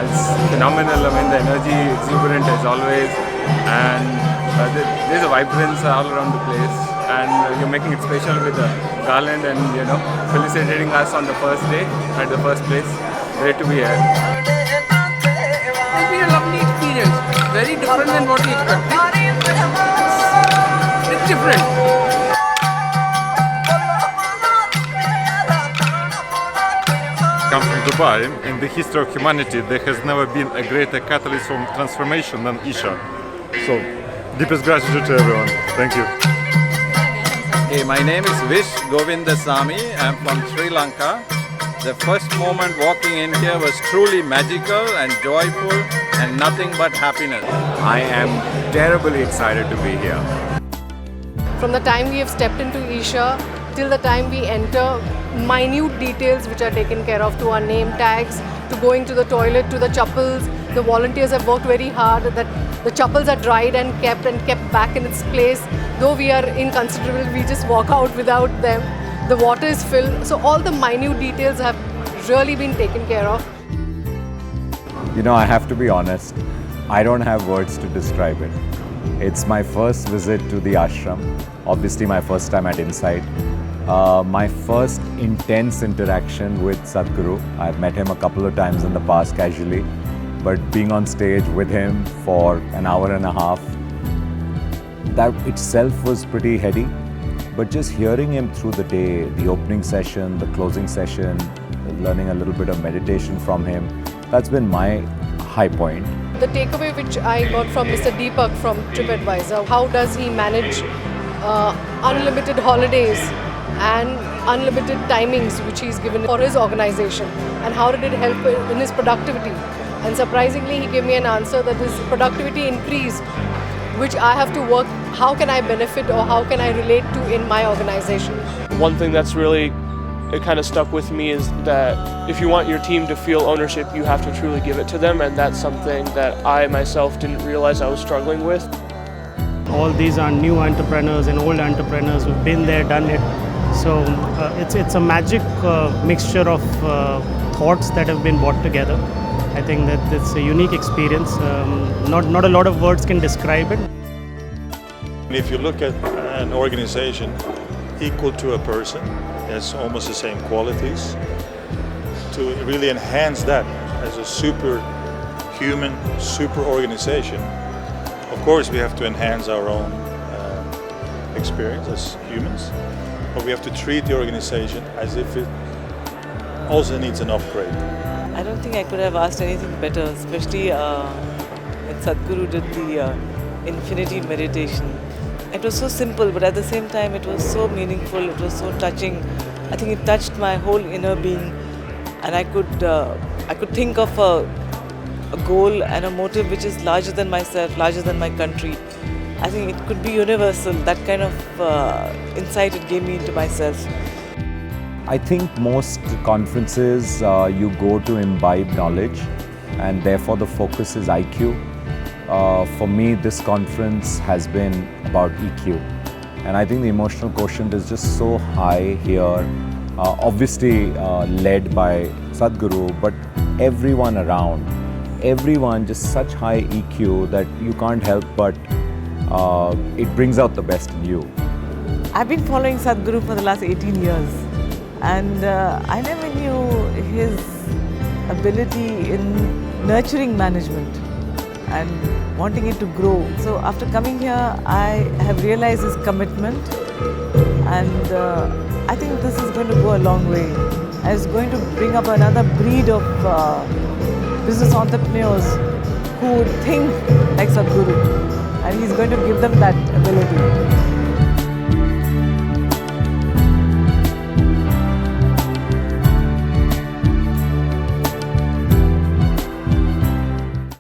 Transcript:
It's phenomenal. I mean, the energy exuberant as always, and there's a vibrance all around the place. And you're making it special with the garland and felicitating us on the first day at the first place. Great to be here. It'll be a lovely experience. Very different than what we expected. It's different. Come from Dubai. In the history of humanity, there has never been a greater catalyst for transformation than Isha. So, deepest gratitude to everyone. Thank you. Hey, my name is Vish Govindasamy. I'm from Sri Lanka. The first moment walking in here was truly magical and joyful and nothing but happiness. I am terribly excited to be here. From the time we have stepped into Isha till the time we enter, minute details which are taken care of, to our name tags, to going to the toilet, to the chappals. The volunteers have worked very hard that the chappals are dried and kept back in its place. Though we are inconsiderable, we just walk out without them. The water is filled. So all the minute details have really been taken care of. You know, I have to be honest, I don't have words to describe it. It's my first visit to the ashram, obviously my first time at Insight. My first intense interaction with Sadhguru. I've met him a couple of times in the past casually, but being on stage with him for an hour and a half, that itself was pretty heady. But just hearing him through the day, the opening session, the closing session, learning a little bit of meditation from him, that's been my high point. The takeaway which I got from Mr. Deepak from TripAdvisor, how does he manage unlimited holidays and unlimited timings which he's given for his organization, and how did it help in his productivity? And surprisingly, he gave me an answer that his productivity increased, which I have to work, how can I benefit or how can I relate to in my organization. One thing that's really, it kind of stuck with me is that if you want your team to feel ownership, you have to truly give it to them, and that's something that I myself didn't realize I was struggling with. All these are new entrepreneurs and old entrepreneurs who've been there, done it. So it's a magic mixture of thoughts that have been brought together. I think that it's a unique experience. Not a lot of words can describe it. If you look at an organization equal to a person, has almost the same qualities, to really enhance that as a superhuman, super organization, of course we have to enhance our own experience as humans, but we have to treat the organization as if it also needs an upgrade. I don't think I could have asked anything better, especially when Sadhguru did the infinity meditation. It was so simple, but at the same time it was so meaningful, it was so touching. I think it touched my whole inner being, and I could think of a goal and a motive which is larger than myself, larger than my country. I think it could be universal, that kind of insight it gave me into myself. I think most conferences you go to imbibe knowledge, and therefore the focus is IQ. For me, this conference has been about EQ, and I think the emotional quotient is just so high here, obviously led by Sadhguru, but everyone around, everyone just such high EQ that you can't help but it brings out the best in you. I've been following Sadhguru for the last 18 years, and I never knew his ability in nurturing management and wanting it to grow. So after coming here, I have realized his commitment, and I think this is going to go a long way. And it's going to bring up another breed of business entrepreneurs who would think like Sadhguru, and he's going to give them that ability.